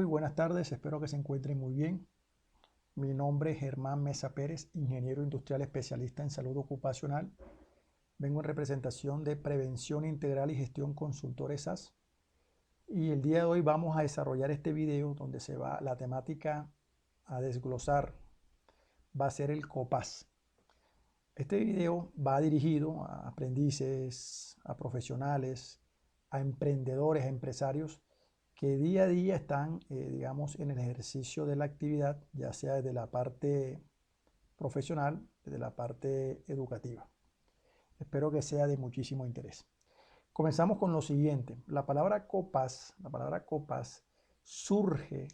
Muy buenas tardes, espero que se encuentren muy bien. Mi nombre es Germán Mesa Pérez, ingeniero industrial especialista en salud ocupacional. Vengo en representación de Prevención Integral y Gestión Consultores SAS. Y el día de hoy vamos a desarrollar este video donde la temática a desglosar va a ser el COPAS. Este video va dirigido a aprendices, a profesionales, a emprendedores, a empresarios que día a día están, digamos, en el ejercicio de la actividad, ya sea desde la parte profesional, desde la parte educativa. Espero que sea de muchísimo interés. Comenzamos con lo siguiente. La palabra COPAS surge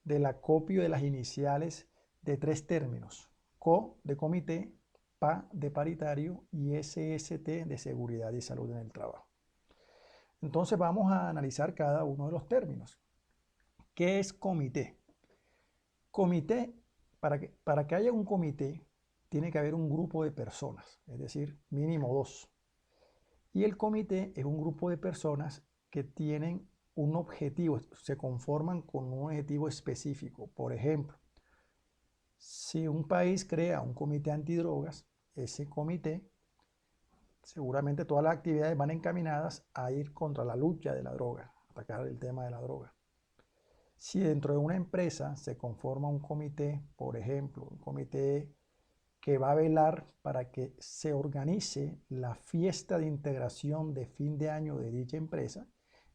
del acopio de las iniciales de tres términos: CO de comité, PA de paritario y SST de seguridad y salud en el trabajo. Entonces vamos a analizar cada uno de los términos. ¿Qué es comité? Comité, para que haya un comité, tiene que haber un grupo de personas, es decir, mínimo 2. Y el comité es un grupo de personas que tienen un objetivo, se conforman con un objetivo específico. Por ejemplo, si un país crea un comité antidrogas, ese comité, seguramente todas las actividades van encaminadas a ir contra la lucha de la droga, atacar el tema de la droga. Si dentro de una empresa se conforma un comité, por ejemplo, un comité que va a velar para que se organice la fiesta de integración de fin de año de dicha empresa,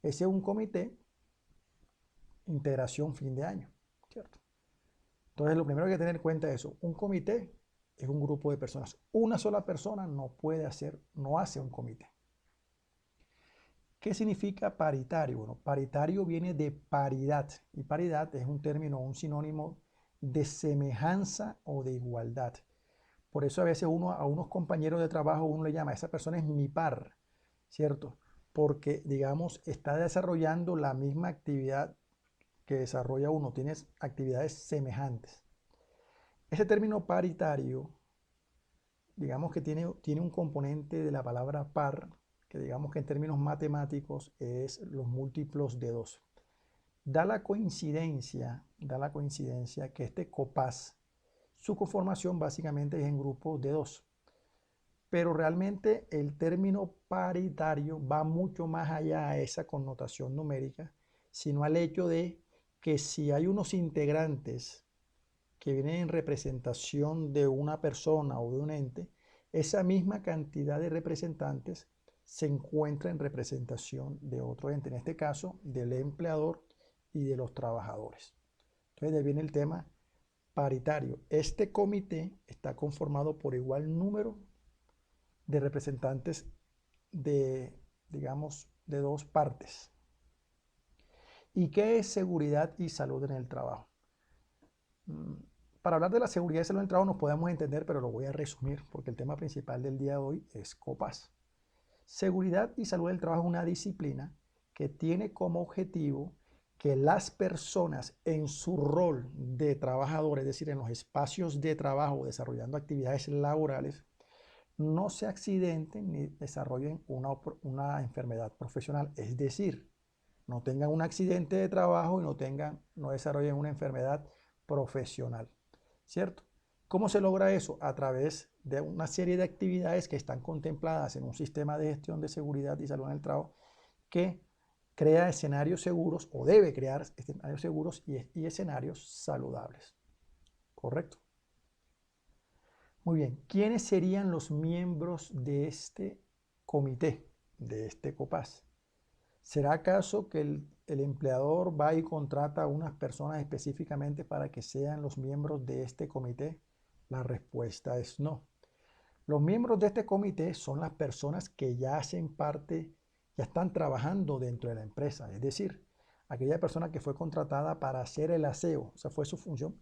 ese es un comité integración fin de año, ¿cierto? Entonces lo primero que hay que tener en cuenta es eso: un comité es un grupo de personas. Una sola persona no hace un comité. ¿Qué significa paritario? Bueno, paritario viene de paridad, y paridad es un término, un sinónimo de semejanza o de igualdad. Por eso a veces a unos compañeros de trabajo uno le llama, esa persona es mi par, ¿cierto? Porque, digamos, está desarrollando la misma actividad que desarrolla uno, tienes actividades semejantes. Ese término paritario, digamos que tiene un componente de la palabra par, que digamos que en términos matemáticos es los múltiplos de 2. Da la coincidencia que este COPAS, su conformación básicamente es en grupos de 2. Pero realmente el término paritario va mucho más allá a esa connotación numérica, sino al hecho de que si hay unos integrantes que vienen en representación de una persona o de un ente, esa misma cantidad de representantes se encuentra en representación de otro ente, en este caso del empleador y de los trabajadores. Entonces de ahí viene el tema paritario. Este comité está conformado por igual número de representantes de, digamos, de dos partes. ¿Y qué es seguridad y salud en el trabajo? Para hablar de la seguridad y salud en el trabajo nos podemos entender, pero lo voy a resumir porque el tema principal del día de hoy es COPAS. Seguridad y salud del trabajo es una disciplina que tiene como objetivo que las personas en su rol de trabajador, es decir, en los espacios de trabajo desarrollando actividades laborales, no se accidenten ni desarrollen una enfermedad profesional, es decir, no tengan un accidente de trabajo y no desarrollen una enfermedad profesional, ¿cierto? ¿Cómo se logra eso? A través de una serie de actividades que están contempladas en un sistema de gestión de seguridad y salud en el trabajo que crea escenarios seguros o debe crear escenarios seguros y escenarios saludables, ¿correcto? Muy bien, ¿quiénes serían los miembros de este comité, de este COPAS? ¿Será acaso que el empleador va y contrata a unas personas específicamente para que sean los miembros de este comité? La respuesta es no. Los miembros de este comité son las personas que ya hacen parte, ya están trabajando dentro de la empresa, es decir, aquella persona que fue contratada para hacer el aseo, esa fue su función,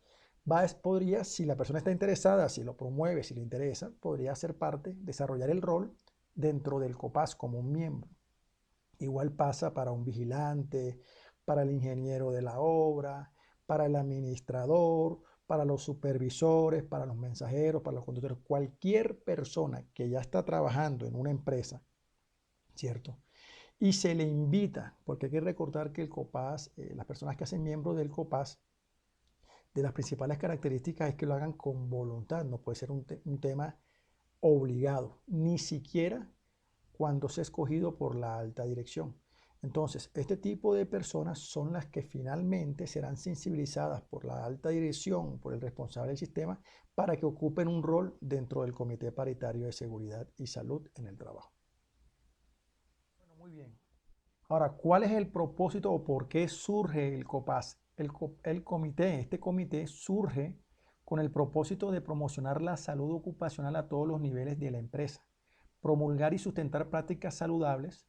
podría, si la persona está interesada, si lo promueve, si le interesa, podría ser parte, desarrollar el rol dentro del COPAS como un miembro. Igual pasa para un vigilante, para el ingeniero de la obra, para el administrador, para los supervisores, para los mensajeros, para los conductores. Cualquier persona que ya está trabajando en una empresa, ¿cierto? y se le invita, porque hay que recordar que el COPAS, las personas que hacen miembros del COPAS, de las principales características es que lo hagan con voluntad, no puede ser un tema obligado, ni siquiera cuando sea escogido por la alta dirección. Entonces, este tipo de personas son las que finalmente serán sensibilizadas por la alta dirección, por el responsable del sistema, para que ocupen un rol dentro del Comité Paritario de Seguridad y Salud en el Trabajo. Bueno, muy bien. Ahora, ¿cuál es el propósito o por qué surge el COPAS? Este comité surge con el propósito de promocionar la salud ocupacional a todos los niveles de la empresa, promulgar y sustentar prácticas saludables,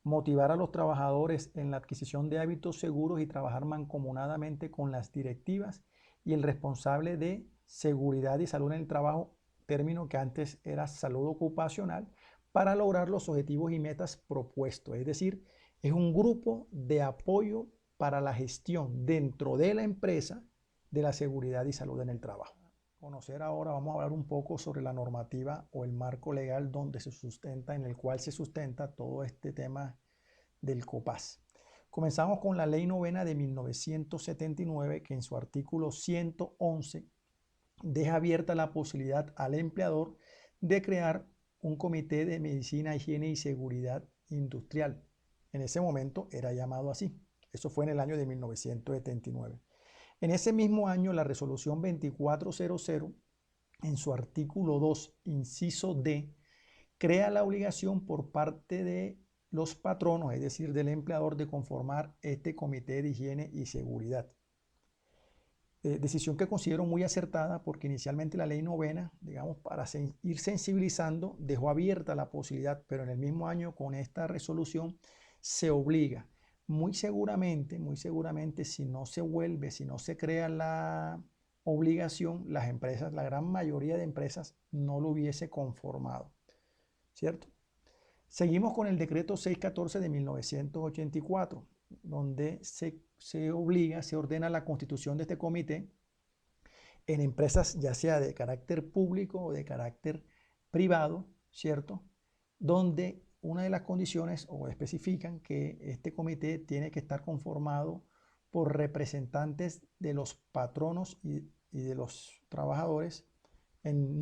motivar a los trabajadores en la adquisición de hábitos seguros y trabajar mancomunadamente con las directivas y el responsable de seguridad y salud en el trabajo, término que antes era salud ocupacional, para lograr los objetivos y metas propuestos. Es decir, es un grupo de apoyo para la gestión dentro de la empresa de la seguridad y salud en el trabajo. Conocer ahora, vamos a hablar un poco sobre la normativa o el marco legal donde se sustenta, en el cual se sustenta todo este tema del COPAS. Comenzamos con la Ley Novena de 1979, que en su artículo 111 deja abierta la posibilidad al empleador de crear un comité de medicina, higiene y seguridad industrial. En ese momento era llamado así. Eso fue en el año de 1979. En ese mismo año, la resolución 2400, en su artículo 2, inciso D, crea la obligación por parte de los patronos, es decir, del empleador, de conformar este comité de higiene y seguridad. Decisión que considero muy acertada porque inicialmente la ley novena, digamos, para ir sensibilizando, dejó abierta la posibilidad, pero en el mismo año con esta resolución se obliga. Muy seguramente, si no se vuelve, si no se crea la obligación, las empresas, la gran mayoría de empresas no lo hubiese conformado, ¿cierto? Seguimos con el decreto 614 de 1984, donde se obliga, se ordena la constitución de este comité en empresas ya sea de carácter público o de carácter privado, ¿cierto? Donde una de las condiciones o especifican que este comité tiene que estar conformado por representantes de los patronos y de los trabajadores en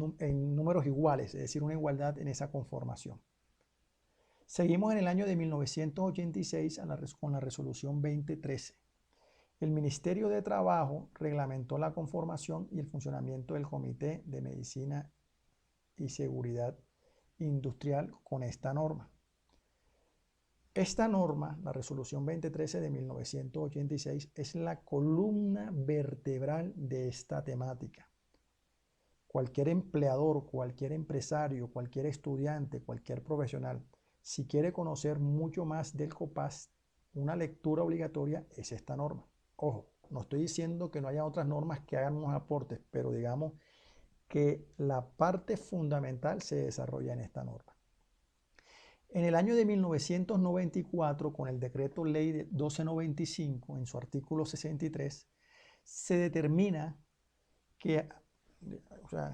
números iguales, es decir, una igualdad en esa conformación. Seguimos en el año de 1986 con la resolución 2013. El Ministerio de Trabajo reglamentó la conformación y el funcionamiento del Comité de Medicina y Seguridad Industrial con esta norma. Esta norma, la resolución 2013 de 1986, es la columna vertebral de esta temática. Cualquier empleador, cualquier empresario, cualquier estudiante, cualquier profesional, si quiere conocer mucho más del COPAS, una lectura obligatoria es esta norma. Ojo, no estoy diciendo que no haya otras normas que hagan unos aportes, pero digamos que la parte fundamental se desarrolla en esta norma. En el año de 1994, con el decreto ley 1295, en su artículo 63, se determina que,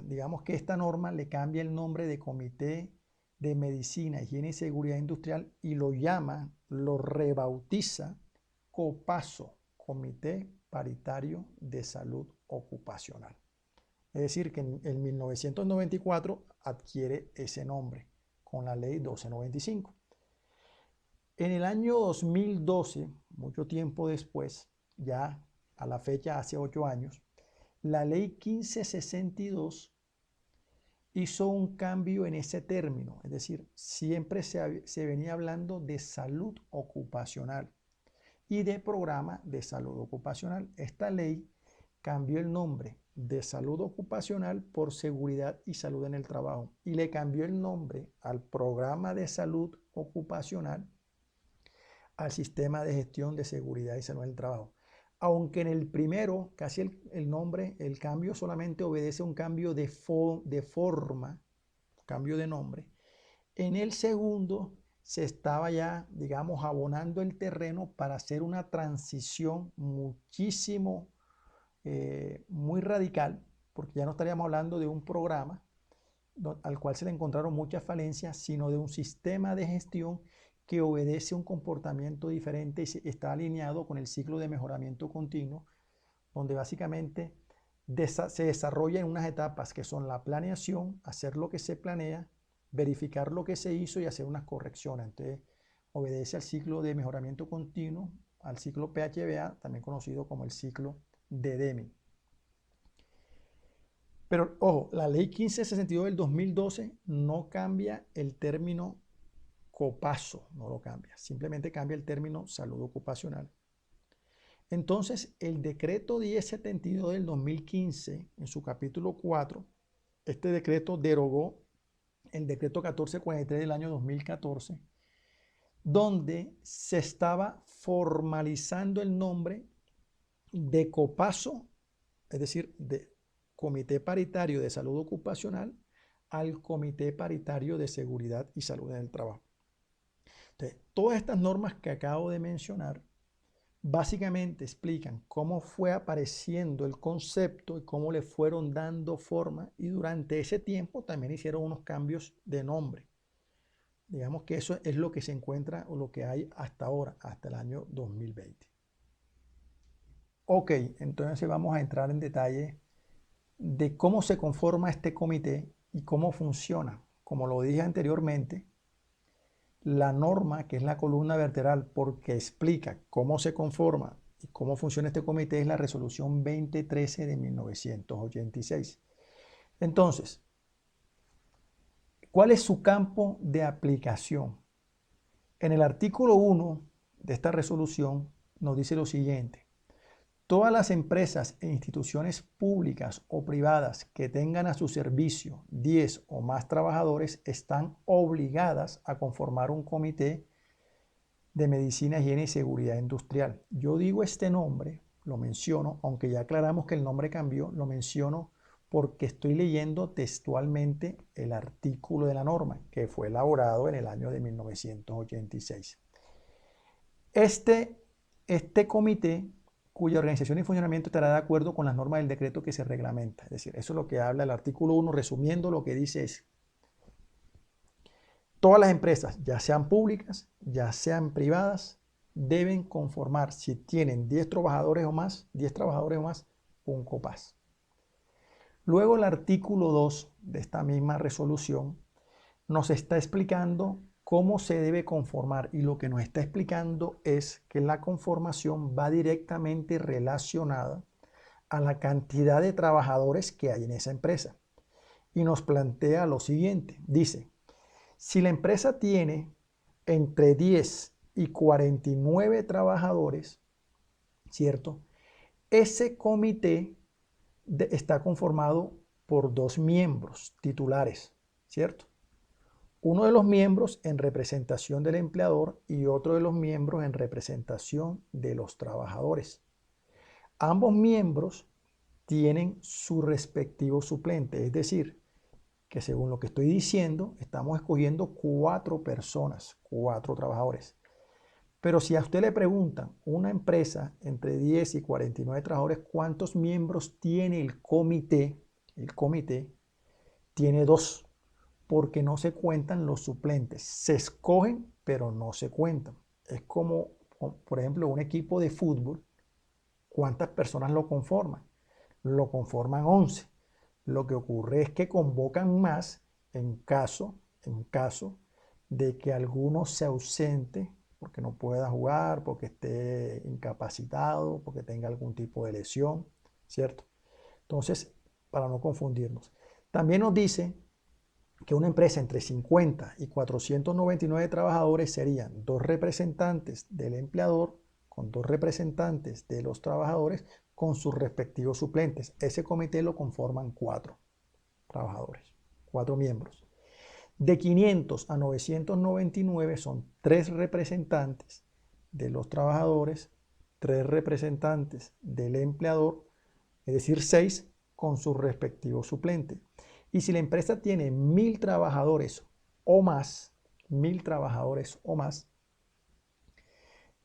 digamos que esta norma le cambia el nombre de Comité de Medicina, Higiene y Seguridad Industrial y lo rebautiza COPASO, Comité Paritario de Salud Ocupacional. Es decir, que en 1994 adquiere ese nombre con la ley 1295. En el año 2012, mucho tiempo después, ya a la fecha hace 8 años, la ley 1562 hizo un cambio en ese término, es decir, siempre se venía hablando de salud ocupacional y de programa de salud ocupacional. Esta ley cambió el nombre de salud ocupacional por seguridad y salud en el trabajo y le cambió el nombre al programa de salud ocupacional al sistema de gestión de seguridad y salud en el trabajo. Aunque en el primero, casi el nombre, el cambio solamente obedece a un cambio de forma, cambio de nombre. En el segundo se estaba ya, digamos, abonando el terreno para hacer una transición muchísimo, muy radical, porque ya no estaríamos hablando de un programa al cual se le encontraron muchas falencias, sino de un sistema de gestión que obedece un comportamiento diferente y está alineado con el ciclo de mejoramiento continuo, donde básicamente se desarrolla en unas etapas que son la planeación, hacer lo que se planea, verificar lo que se hizo y hacer unas correcciones. Entonces, obedece al ciclo de mejoramiento continuo, al ciclo PHBA, también conocido como el ciclo de Deming. Pero, ojo, la ley 1562 del 2012 no cambia el término copazo, no lo cambia, simplemente cambia el término salud ocupacional. Entonces, el decreto 1072 del 2015, en su capítulo 4, este decreto derogó el decreto 1443 del año 2014, donde se estaba formalizando el nombre de COPASO, es decir, de Comité Paritario de Salud Ocupacional, al Comité Paritario de Seguridad y Salud en el Trabajo. Entonces, todas estas normas que acabo de mencionar básicamente explican cómo fue apareciendo el concepto y cómo le fueron dando forma, y durante ese tiempo también hicieron unos cambios de nombre. Digamos que eso es lo que se encuentra o lo que hay hasta ahora, hasta el año 2020. Ok, entonces vamos a entrar en detalle de cómo se conforma este comité y cómo funciona. Como lo dije anteriormente, la norma, que es la columna vertebral, porque explica cómo se conforma y cómo funciona este comité, es la resolución 2013 de 1986. Entonces, ¿cuál es su campo de aplicación? En el artículo 1 de esta resolución nos dice lo siguiente: todas las empresas e instituciones públicas o privadas que tengan a su servicio 10 o más trabajadores están obligadas a conformar un comité de medicina, higiene y seguridad industrial. Yo digo este nombre, lo menciono, aunque ya aclaramos que el nombre cambió, lo menciono porque estoy leyendo textualmente el artículo de la norma, que fue elaborado en el año de 1986. Este comité, cuya organización y funcionamiento estará de acuerdo con las normas del decreto que se reglamenta. Es decir, eso es lo que habla el artículo 1, resumiendo lo que dice es: todas las empresas, ya sean públicas, ya sean privadas, deben conformar, si tienen 10 trabajadores o más, un COPAS. Luego el artículo 2 de esta misma resolución nos está explicando cómo se debe conformar, y lo que nos está explicando es que la conformación va directamente relacionada a la cantidad de trabajadores que hay en esa empresa. Y nos plantea lo siguiente, dice: si la empresa tiene entre 10 y 49 trabajadores, ¿cierto? Ese comité está conformado por 2 miembros titulares, ¿cierto? Uno de los miembros en representación del empleador y otro de los miembros en representación de los trabajadores. Ambos miembros tienen su respectivo suplente, es decir, que según lo que estoy diciendo, estamos escogiendo 4 personas, 4 trabajadores. Pero si a usted le preguntan, una empresa entre 10 y 49 trabajadores, ¿cuántos miembros tiene el comité? El comité tiene 2, porque no se cuentan los suplentes. Se escogen, pero no se cuentan. Es como, por ejemplo, un equipo de fútbol. ¿Cuántas personas lo conforman? Lo conforman 11. Lo que ocurre es que convocan más en caso de que alguno se ausente porque no pueda jugar, porque esté incapacitado, porque tenga algún tipo de lesión, ¿cierto? Entonces, para no confundirnos. También nos dice que una empresa entre 50 y 499 trabajadores serían 2 representantes del empleador con 2 representantes de los trabajadores con sus respectivos suplentes. Ese comité lo conforman 4 trabajadores, 4 miembros. De 500 a 999 son 3 representantes de los trabajadores, 3 representantes del empleador, es decir, 6 con sus respectivos suplentes. Y si la empresa tiene 1000 trabajadores o más,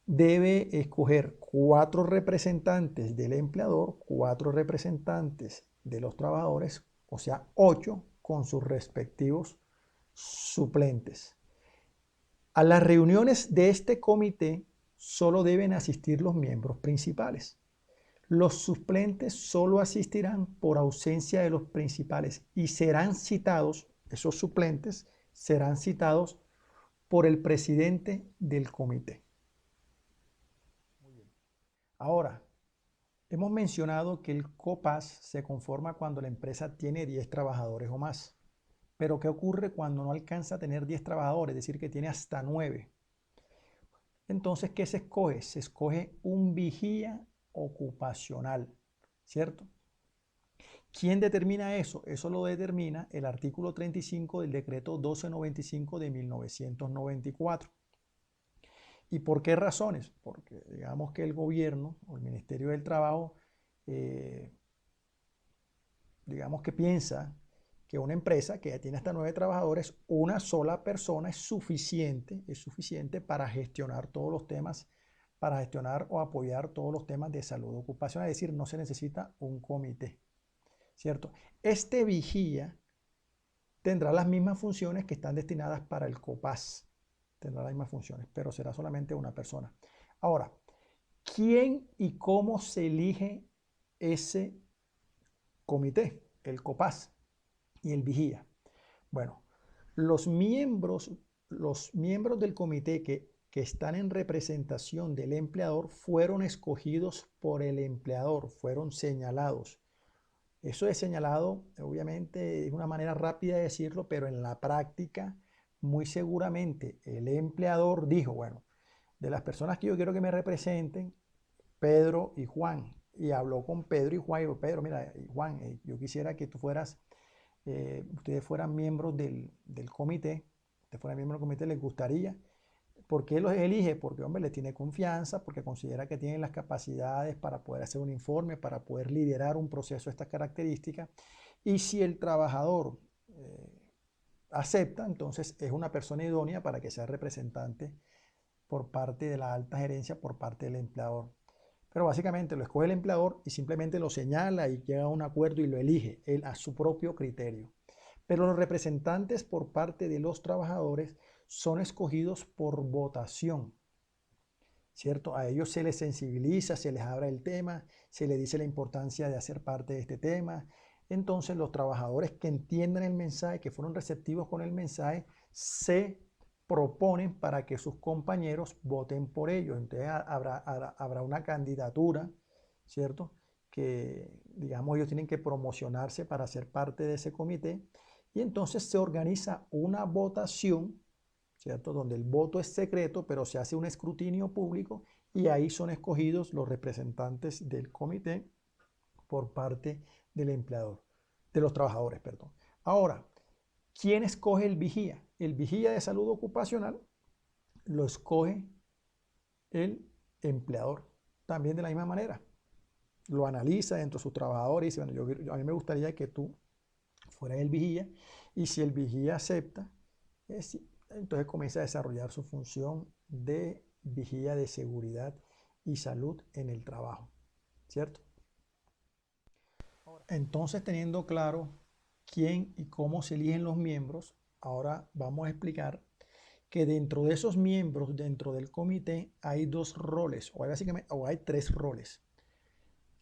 debe escoger 4 representantes del empleador, 4 representantes de los trabajadores, o sea, 8 con sus respectivos suplentes. A las reuniones de este comité solo deben asistir los miembros principales. Los suplentes solo asistirán por ausencia de los principales y serán citados, esos suplentes serán citados por el presidente del comité. Ahora, hemos mencionado que el COPAS se conforma cuando la empresa tiene 10 trabajadores o más. Pero ¿qué ocurre cuando no alcanza a tener 10 trabajadores? Es decir, que tiene hasta 9. Entonces, ¿qué se escoge? Se escoge un vigía ocupacional, ¿cierto? ¿Quién determina eso? Eso lo determina el artículo 35 del decreto 1295 de 1994. ¿Y por qué razones? Porque digamos que el gobierno o el Ministerio del Trabajo, digamos que piensa que una empresa que ya tiene hasta 9 trabajadores, una sola persona es suficiente para gestionar todos los temas, para gestionar o apoyar todos los temas de salud ocupacional, es decir, no se necesita un comité, ¿cierto? Este vigía tendrá las mismas funciones que están destinadas para el COPAS, tendrá las mismas funciones, pero será solamente una persona. Ahora, ¿quién y cómo se elige ese comité, el COPAS y el vigía? Bueno, los miembros, los miembros del comité que están en representación del empleador fueron escogidos por el empleador, fueron señalados. Eso es señalado, obviamente, es una manera rápida de decirlo, pero en la práctica, muy seguramente el empleador dijo, bueno, de las personas que yo quiero que me representen, Pedro y Juan. Y habló con Pedro y Juan y dijo, Pedro, mira, Juan, yo quisiera que tú fueras, ustedes fueran miembros del comité, ustedes fueran miembros del comité, les gustaría. ¿Por qué los elige? Porque, hombre, le tiene confianza, porque considera que tienen las capacidades para poder hacer un informe, para poder liderar un proceso de estas características. Y si el trabajador acepta, entonces es una persona idónea para que sea representante por parte de la alta gerencia, por parte del empleador. Pero básicamente lo escoge el empleador y simplemente lo señala y llega a un acuerdo y lo elige él a su propio criterio. Pero los representantes por parte de los trabajadores son escogidos por votación, ¿cierto? A ellos se les sensibiliza, se les abre el tema, se les dice la importancia de hacer parte de este tema. Entonces los trabajadores que entiendan el mensaje, que fueron receptivos con el mensaje, se proponen para que sus compañeros voten por ellos. Entonces habrá una candidatura, ¿cierto? Que, digamos, ellos tienen que promocionarse para ser parte de ese comité. Y entonces se organiza una votación, ¿cierto? Donde el voto es secreto, pero se hace un escrutinio público y ahí son escogidos los representantes del comité por parte del empleador, de los trabajadores, perdón. Ahora, ¿quién escoge el vigía? El vigía de salud ocupacional lo escoge el empleador, también de la misma manera. Lo analiza dentro de sus trabajadores y dice, bueno, a mí me gustaría que tú fueras el vigía, y si el vigía acepta, entonces comienza a desarrollar su función de vigía de seguridad y salud en el trabajo, ¿cierto? Entonces, teniendo claro quién y cómo se eligen los miembros, ahora vamos a explicar que dentro de esos miembros, dentro del comité, hay dos roles, o hay tres roles.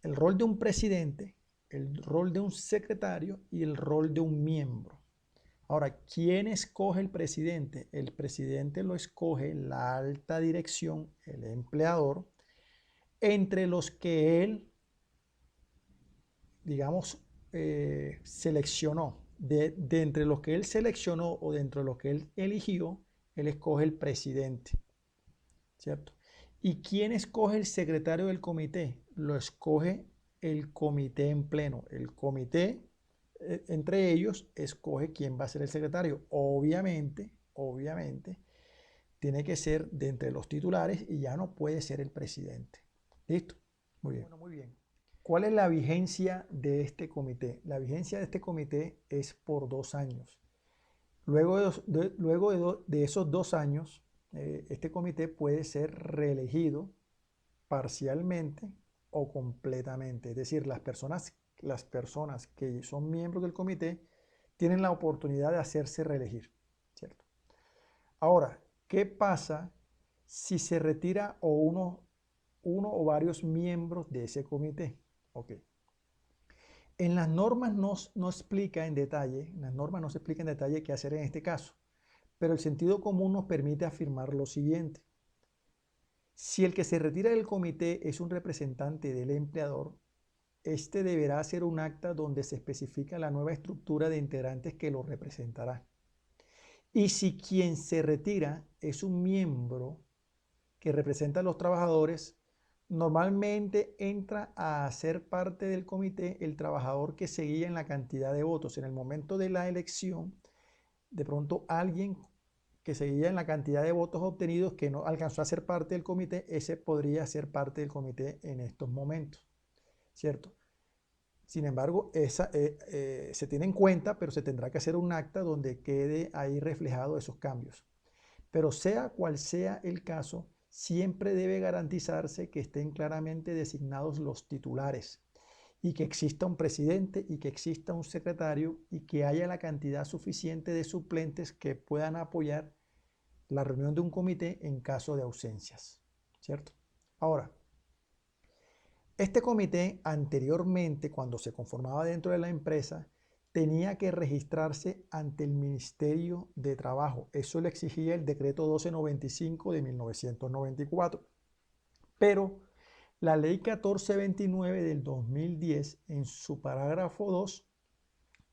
El rol de un presidente, el rol de un secretario y el rol de un miembro. Ahora, ¿quién escoge el presidente? El presidente lo escoge la alta dirección, el empleador, entre los que él, digamos, seleccionó. De entre los que él seleccionó o dentro de los que él eligió, él escoge el presidente, ¿cierto? ¿Y quién escoge el secretario del comité? Lo escoge el comité en pleno. El comité, entre ellos, escoge quién va a ser el secretario. Obviamente, tiene que ser de entre los titulares y ya no puede ser el presidente. ¿Listo? Muy bien. Bueno, muy bien. ¿Cuál es la vigencia de este comité? La vigencia de este comité es por 2 años. Luego de esos 2 años, este comité puede ser reelegido parcialmente o completamente. Es decir, las personas que son miembros del comité tienen la oportunidad de hacerse reelegir, ¿cierto? Ahora, ¿qué pasa si se retira uno o varios miembros de ese comité? Ok. En las normas no explica en detalle, en las normas no se explica en detalle qué hacer en este caso, pero el sentido común nos permite afirmar lo siguiente. Si el que se retira del comité es un representante del empleador, este deberá hacer un acta donde se especifica la nueva estructura de integrantes que lo representará. Y si quien se retira es un miembro que representa a los trabajadores, normalmente entra a ser parte del comité el trabajador que seguía en la cantidad de votos. En el momento de la elección, de pronto alguien que seguía en la cantidad de votos obtenidos que no alcanzó a ser parte del comité, ese podría ser parte del comité en estos momentos, ¿cierto? Sin embargo, se tiene en cuenta, pero se tendrá que hacer un acta donde quede ahí reflejado esos cambios. Pero sea cual sea el caso, siempre debe garantizarse que estén claramente designados los titulares y que exista un presidente y que exista un secretario y que haya la cantidad suficiente de suplentes que puedan apoyar la reunión de un comité en caso de ausencias, ¿cierto? Ahora, este comité anteriormente, cuando se conformaba dentro de la empresa, tenía que registrarse ante el Ministerio de Trabajo. Eso le exigía el decreto 1295 de 1994. Pero la ley 1429 del 2010, en su parágrafo 2,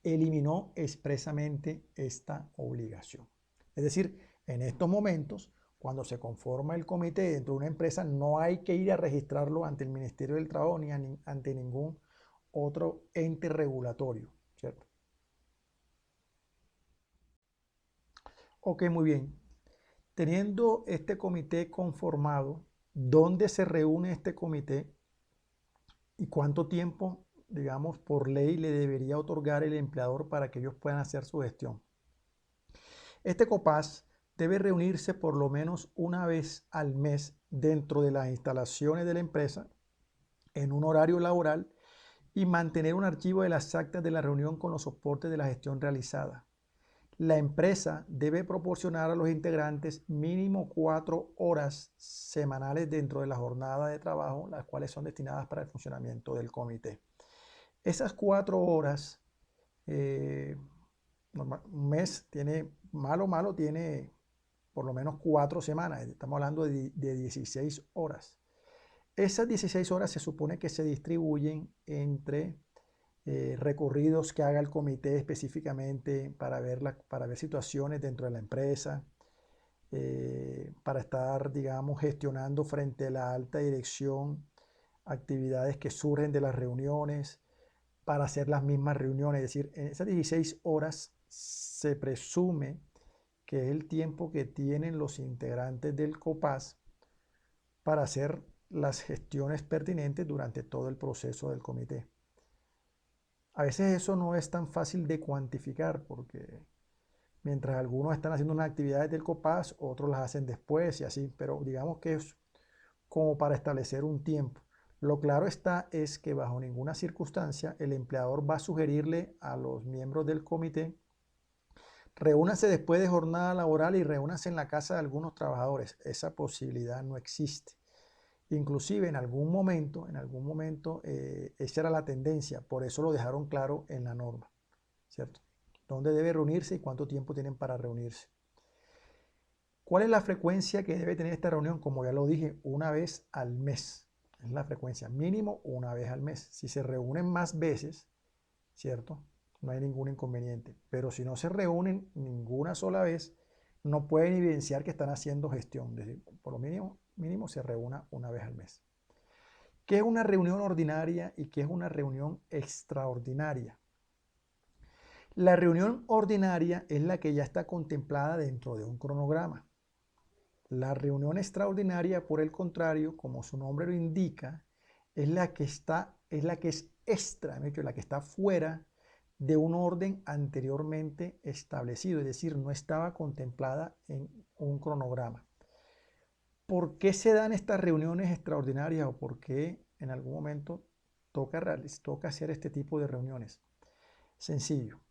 eliminó expresamente esta obligación. Es decir, en estos momentos, cuando se conforma el comité dentro de una empresa, no hay que ir a registrarlo ante el Ministerio del Trabajo ni ante ningún otro ente regulatorio, ¿cierto? Ok, muy bien. Teniendo este comité conformado, ¿dónde se reúne este comité y cuánto tiempo, digamos, por ley le debería otorgar el empleador para que ellos puedan hacer su gestión? Este COPAS debe reunirse por lo menos una vez al mes dentro de las instalaciones de la empresa en un horario laboral y mantener un archivo de las actas de la reunión con los soportes de la gestión realizada. La empresa debe proporcionar a los integrantes mínimo 4 horas semanales dentro de la jornada de trabajo, las cuales son destinadas para el funcionamiento del comité. Esas 4 horas, un mes tiene, malo, tiene por lo menos 4 semanas, estamos hablando de 16 horas. Esas 16 horas se supone que se distribuyen entre recorridos que haga el comité específicamente para ver situaciones dentro de la empresa, para estar, digamos, gestionando frente a la alta dirección actividades que surgen de las reuniones, para hacer las mismas reuniones. Es decir, en esas 16 horas se presume que es el tiempo que tienen los integrantes del COPAS para hacer las gestiones pertinentes durante todo el proceso del comité. A veces eso no es tan fácil de cuantificar porque mientras algunos están haciendo unas actividades del COPAS, otros las hacen después y así, pero digamos que es como para establecer un tiempo. Lo claro está es que bajo ninguna circunstancia el empleador va a sugerirle a los miembros del comité: reúnanse después de jornada laboral y reúnanse en la casa de algunos trabajadores. Esa posibilidad no existe. Inclusive en algún momento, esa era la tendencia, por eso lo dejaron claro en la norma, ¿cierto? ¿Dónde debe reunirse y cuánto tiempo tienen para reunirse? ¿Cuál es la frecuencia que debe tener esta reunión? Como ya lo dije, una vez al mes. Es la frecuencia, mínimo una vez al mes. Si se reúnen más veces, ¿cierto? No hay ningún inconveniente. Pero si no se reúnen ninguna sola vez, no pueden evidenciar que están haciendo gestión. Es decir, por lo mínimo se reúna una vez al mes. ¿Qué es una reunión ordinaria y qué es una reunión extraordinaria? La reunión ordinaria es la que ya está contemplada dentro de un cronograma. La reunión extraordinaria, por el contrario, como su nombre lo indica, es la que es extra, la que está fuera de un orden anteriormente establecido, es decir, no estaba contemplada en un cronograma. ¿Por qué se dan estas reuniones extraordinarias o por qué en algún momento toca hacer este tipo de reuniones? Sencillo.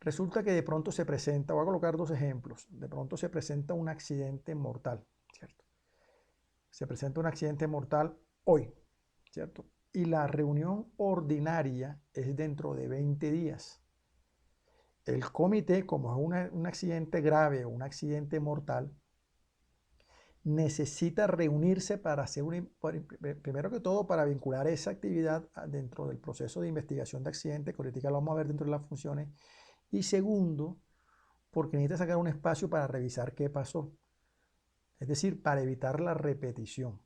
Resulta que de pronto se presenta, voy a colocar dos ejemplos, de pronto se presenta un accidente mortal, ¿cierto? Se presenta un accidente mortal hoy, ¿cierto? Y la reunión ordinaria es dentro de 20 días. El comité, como es un accidente grave o un accidente mortal, necesita reunirse para hacer primero que todo, para vincular esa actividad dentro del proceso de investigación de accidentes, que ahorita lo vamos a ver dentro de las funciones. Y segundo, porque necesita sacar un espacio para revisar qué pasó. Es decir, para evitar la repetición.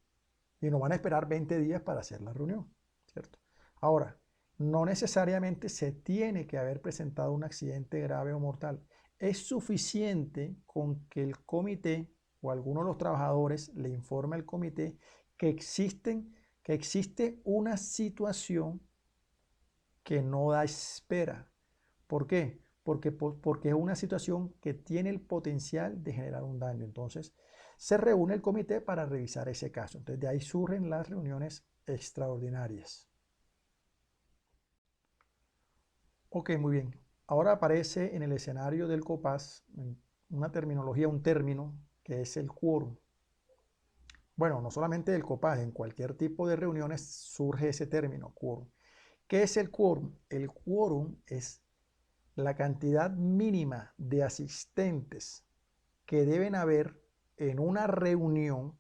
Y no van a esperar 20 días para hacer la reunión, ¿cierto? Ahora, no necesariamente se tiene que haber presentado un accidente grave o mortal. Es suficiente con que el comité o alguno de los trabajadores le informe al comité que existe una situación que no da espera. ¿Por qué? Porque es una situación que tiene el potencial de generar un daño. Entonces, se reúne el comité para revisar ese caso. Entonces, de ahí surgen las reuniones extraordinarias. Ok, muy bien. Ahora aparece en el escenario del COPAS una terminología, un término que es el quórum. Bueno, no solamente del COPAS, en cualquier tipo de reuniones surge ese término, quórum. ¿Qué es el quórum? El quórum es la cantidad mínima de asistentes que deben haber en una reunión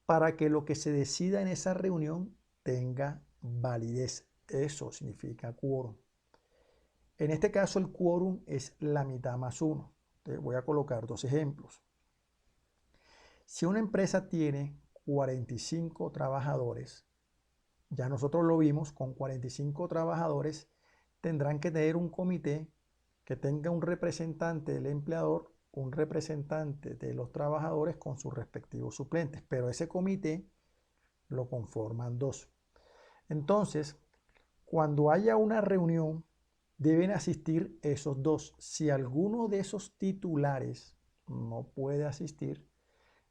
para que lo que se decida en esa reunión tenga validez. Eso significa quórum. En este caso el quórum es la mitad más uno. Entonces voy a colocar dos ejemplos. Si una empresa tiene 45 trabajadores, ya nosotros lo vimos, con 45 trabajadores tendrán que tener un comité que tenga un representante del empleador, un representante de los trabajadores con sus respectivos suplentes, pero ese comité lo conforman dos. Entonces, cuando haya una reunión, deben asistir esos dos. Si alguno de esos titulares no puede asistir,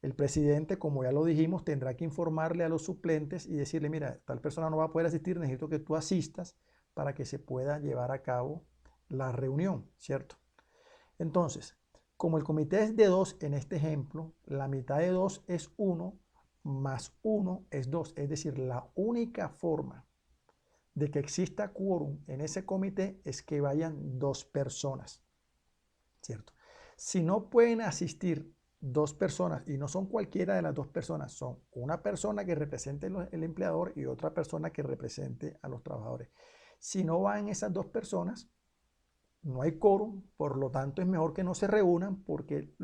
el presidente, como ya lo dijimos, tendrá que informarle a los suplentes y decirle, mira, tal persona no va a poder asistir, necesito que tú asistas para que se pueda llevar a cabo la reunión, ¿cierto? Entonces, como el comité es de 2 en este ejemplo, la mitad de 2 es 1, más 1 es 2. Es decir, la única forma de que exista quórum en ese comité es que vayan 2 personas, ¿cierto? Si no pueden asistir 2 personas, y no son cualquiera de las 2 personas, son una persona que represente el empleador y otra persona que represente a los trabajadores. Si no van esas 2 personas, no hay quórum, por lo tanto es mejor que no se reúnan porque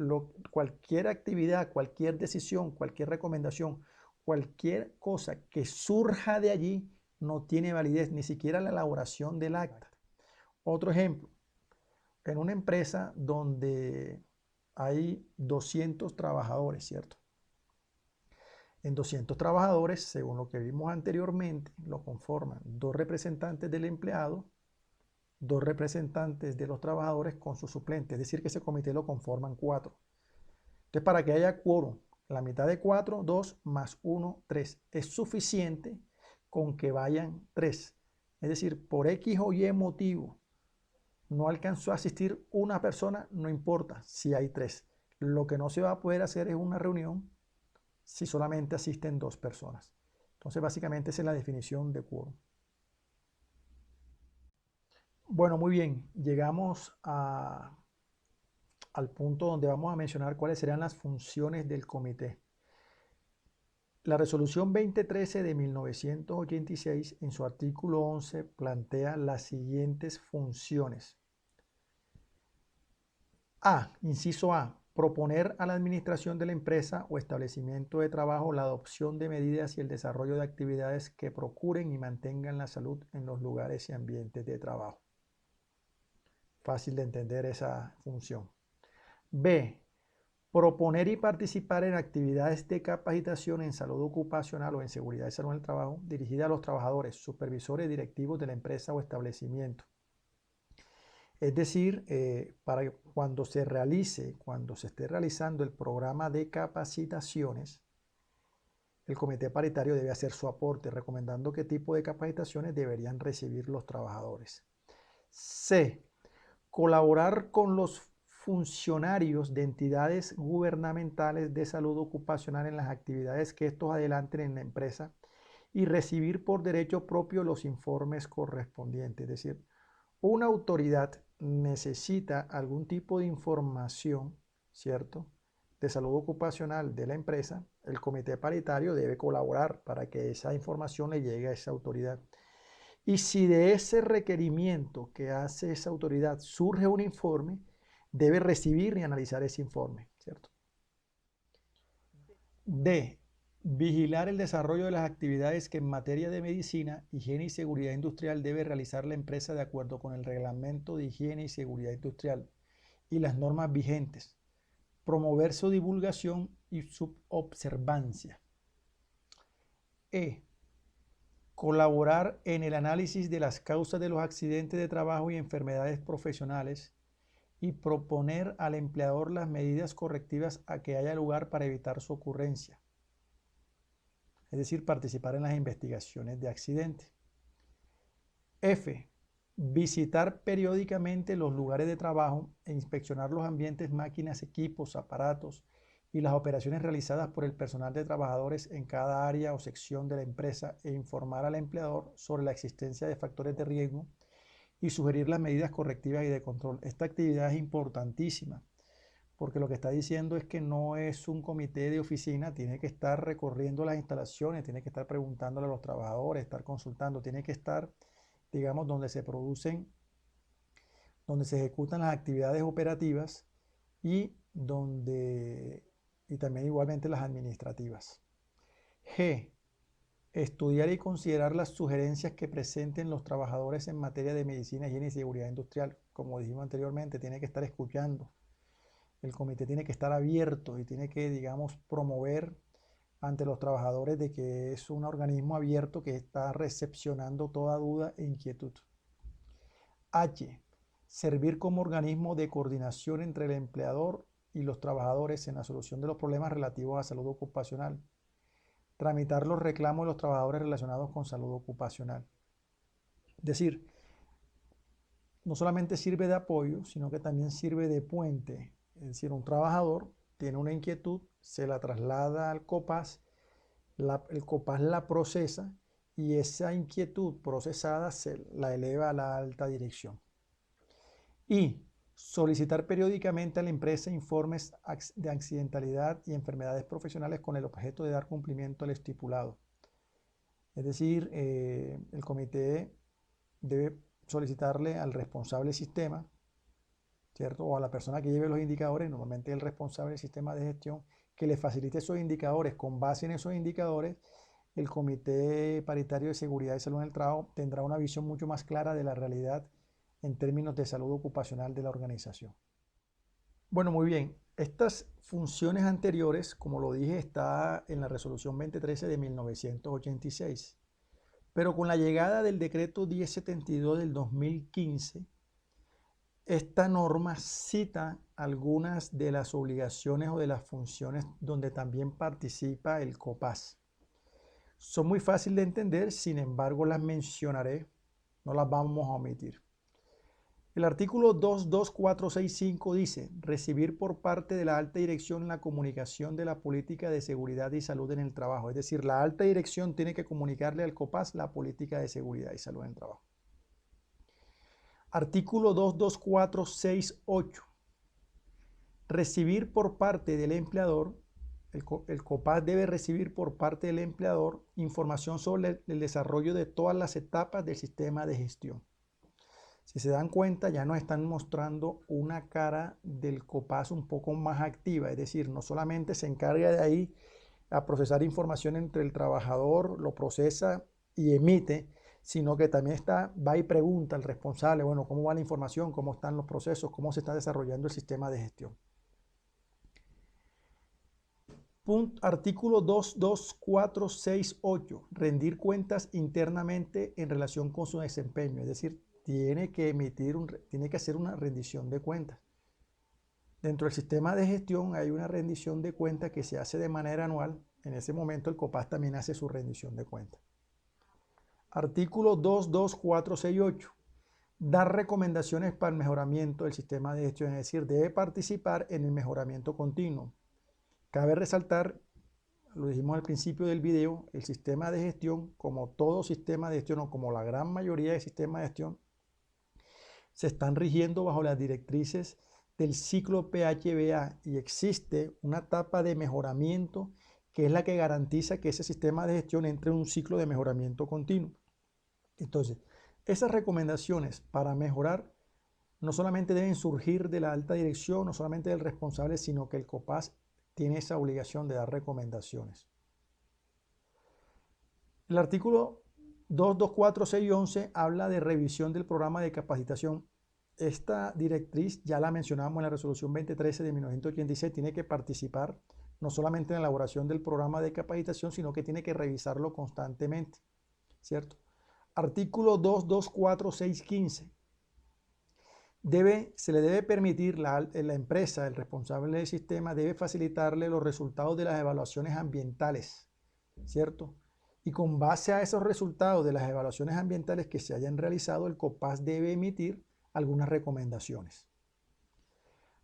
cualquier actividad, cualquier decisión, cualquier recomendación, cualquier cosa que surja de allí no tiene validez, ni siquiera la elaboración del acta. Otro ejemplo, en una empresa donde hay 200 trabajadores, ¿cierto? En 200 trabajadores, según lo que vimos anteriormente, lo conforman 2 representantes del empleado, 2 representantes de los trabajadores con su suplente, es decir, que ese comité lo conforman 4. Entonces, para que haya quórum, la mitad de 4, 2 más 1, 3. Es suficiente con que vayan 3. Es decir, por X o Y motivo no alcanzó a asistir una persona, no importa si hay 3. Lo que no se va a poder hacer es una reunión si solamente asisten 2 personas. Entonces, básicamente esa es la definición de quórum. Bueno, muy bien, llegamos al punto donde vamos a mencionar cuáles serían las funciones del comité. La resolución 2013 de 1986 en su artículo 11 plantea las siguientes funciones. Inciso A, proponer a la administración de la empresa o establecimiento de trabajo la adopción de medidas y el desarrollo de actividades que procuren y mantengan la salud en los lugares y ambientes de trabajo. Fácil de entender esa función. B, proponer y participar en actividades de capacitación en salud ocupacional o en seguridad y salud en el trabajo dirigida a los trabajadores, supervisores, directivos de la empresa o establecimiento. Es decir, para cuando se esté realizando el programa de capacitaciones, el comité paritario debe hacer su aporte, recomendando qué tipo de capacitaciones deberían recibir los trabajadores. C, Colaborar con los funcionarios de entidades gubernamentales de salud ocupacional en las actividades que estos adelanten en la empresa y recibir por derecho propio los informes correspondientes. Es decir, una autoridad necesita algún tipo de información, ¿cierto?, de salud ocupacional de la empresa. El comité paritario debe colaborar para que esa información le llegue a esa autoridad. Y si de ese requerimiento que hace esa autoridad surge un informe, debe recibir y analizar ese informe, ¿cierto? D. Vigilar el desarrollo de las actividades que en materia de medicina, higiene y seguridad industrial debe realizar la empresa de acuerdo con el Reglamento de Higiene y Seguridad Industrial y las normas vigentes. Promover su divulgación y su observancia. E. Colaborar en el análisis de las causas de los accidentes de trabajo y enfermedades profesionales y proponer al empleador las medidas correctivas a que haya lugar para evitar su ocurrencia. Es decir, participar en las investigaciones de accidentes. F. Visitar periódicamente los lugares de trabajo e inspeccionar los ambientes, máquinas, equipos, aparatos y las operaciones realizadas por el personal de trabajadores en cada área o sección de la empresa e informar al empleador sobre la existencia de factores de riesgo y sugerir las medidas correctivas y de control. Esta actividad es importantísima porque lo que está diciendo es que no es un comité de oficina, tiene que estar recorriendo las instalaciones, tiene que estar preguntándole a los trabajadores, estar consultando, tiene que estar, digamos, donde se producen, donde se ejecutan las actividades operativas y también igualmente las administrativas. G. Estudiar y considerar las sugerencias que presenten los trabajadores en materia de medicina, higiene y seguridad industrial. Como dijimos anteriormente, tiene que estar escuchando. El comité tiene que estar abierto y tiene que, digamos, promover ante los trabajadores de que es un organismo abierto que está recepcionando toda duda e inquietud. H. Servir como organismo de coordinación entre el empleador y los trabajadores en la solución de los problemas relativos a salud ocupacional. Tramitar los reclamos de los trabajadores relacionados con salud ocupacional. Es decir, no solamente sirve de apoyo, sino que también sirve de puente. Es decir, un trabajador tiene una inquietud, se la traslada al COPAS, el COPAS la procesa y esa inquietud procesada se la eleva a la alta dirección. Y solicitar periódicamente a la empresa informes de accidentalidad y enfermedades profesionales con el objeto de dar cumplimiento al estipulado. Es decir, el comité debe solicitarle al responsable del sistema, ¿cierto?, o a la persona que lleve los indicadores, normalmente el responsable del sistema de gestión, que le facilite esos indicadores. Con base en esos indicadores, el Comité Paritario de Seguridad y Salud en el Trabajo tendrá una visión mucho más clara de la realidad en términos de salud ocupacional de la organización. Bueno, muy bien. Estas funciones anteriores, como lo dije, está en la Resolución 2013 de 1986. Pero con la llegada del Decreto 1072 del 2015, esta norma cita algunas de las obligaciones o de las funciones donde también participa el COPAS. Son muy fáciles de entender, sin embargo las mencionaré, no las vamos a omitir. El artículo 22465 dice: recibir por parte de la alta dirección la comunicación de la política de seguridad y salud en el trabajo. Es decir, la alta dirección tiene que comunicarle al COPAS la política de seguridad y salud en el trabajo. Artículo 22468. Recibir por parte del empleador, el COPAS debe recibir por parte del empleador información sobre el desarrollo de todas las etapas del sistema de gestión. Si se dan cuenta, ya nos están mostrando una cara del COPAS un poco más activa, es decir, no solamente se encarga de ahí a procesar información entre el trabajador, lo procesa y emite, sino que también va y pregunta al responsable, bueno, ¿cómo va la información? ¿Cómo están los procesos? ¿Cómo se está desarrollando el sistema de gestión? Artículo 22468, rendir cuentas internamente en relación con su desempeño, es decir, tiene que hacer una rendición de cuentas. Dentro del sistema de gestión hay una rendición de cuentas que se hace de manera anual. En ese momento el COPAS también hace su rendición de cuentas. Artículo 22468. Dar recomendaciones para el mejoramiento del sistema de gestión, es decir, debe participar en el mejoramiento continuo. Cabe resaltar, lo dijimos al principio del video, el sistema de gestión, como todo sistema de gestión o como la gran mayoría de sistemas de gestión, se están rigiendo bajo las directrices del ciclo PHBA y existe una etapa de mejoramiento que es la que garantiza que ese sistema de gestión entre en un ciclo de mejoramiento continuo. Entonces, esas recomendaciones para mejorar no solamente deben surgir de la alta dirección, no solamente del responsable, sino que el COPAS tiene esa obligación de dar recomendaciones. El artículo 224, 6 y 11 habla de revisión del programa de capacitación. Esta directriz ya la mencionamos en la resolución 2013 de 1986, tiene que participar no solamente en la elaboración del programa de capacitación, sino que tiene que revisarlo constantemente, ¿cierto? Artículo 224, 6, 15. Se le debe permitir la empresa, el responsable del sistema, debe facilitarle los resultados de las evaluaciones ambientales, ¿cierto? Y con base a esos resultados de las evaluaciones ambientales que se hayan realizado, el COPAS debe emitir algunas recomendaciones.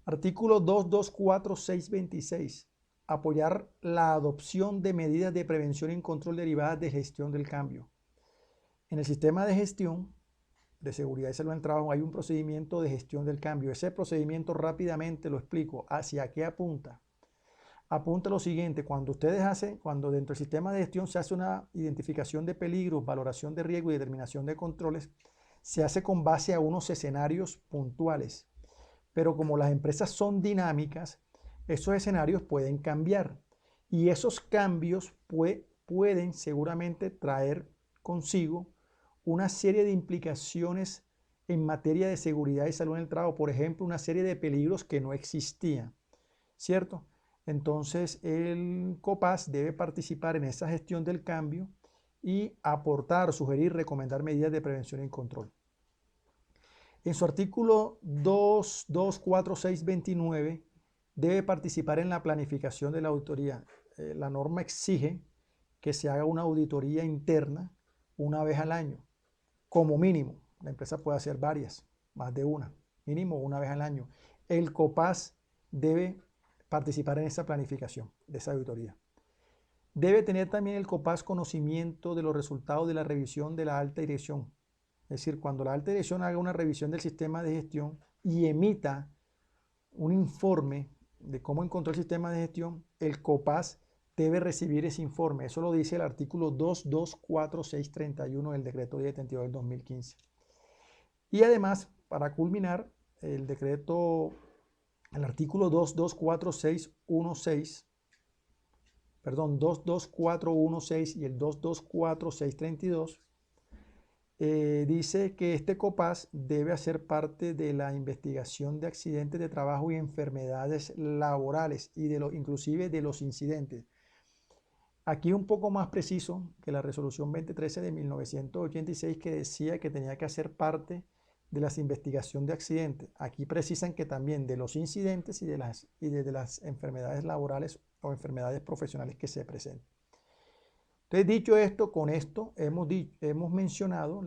Artículo 224, 6, 26. Apoyar la adopción de medidas de prevención y control derivadas de gestión del cambio. En el sistema de gestión de seguridad y salud en el trabajo hay un procedimiento de gestión del cambio. Ese procedimiento rápidamente lo explico. ¿Hacia qué apunta? Apunta lo siguiente: cuando dentro del sistema de gestión se hace una identificación de peligros, valoración de riesgo y determinación de controles, se hace con base a unos escenarios puntuales. Pero como las empresas son dinámicas, esos escenarios pueden cambiar y esos cambios pueden seguramente traer consigo una serie de implicaciones en materia de seguridad y salud en el trabajo, por ejemplo, una serie de peligros que no existían, ¿cierto? Entonces el COPAS debe participar en esa gestión del cambio y aportar, sugerir, recomendar medidas de prevención y control. En su artículo 2.2.4.6.29 debe participar en la planificación de la auditoría. La norma exige que se haga una auditoría interna una vez al año, como mínimo. La empresa puede hacer varias, más de una, mínimo una vez al año. El COPAS debe participar en esa planificación, de esa auditoría. Debe tener también el COPAS conocimiento de los resultados de la revisión de la alta dirección. Es decir, cuando la alta dirección haga una revisión del sistema de gestión y emita un informe de cómo encontró el sistema de gestión, el COPAS debe recibir ese informe. Eso lo dice el artículo 2.2.4.6.31 del decreto 1072 del 2015. Y además, para culminar, el artículo 2.2.4.6.1.6, perdón, 2.2.4.1.6 y el 2.2.4.6.32, dice que este COPAS debe hacer parte de la investigación de accidentes de trabajo y enfermedades laborales y inclusive de los incidentes. Aquí un poco más preciso que la resolución 2013 de 1986 que decía que tenía que hacer parte de la investigación de accidentes. Aquí precisan que también de los incidentes y de las enfermedades laborales o enfermedades profesionales que se presenten. Entonces, dicho esto, con esto hemos mencionado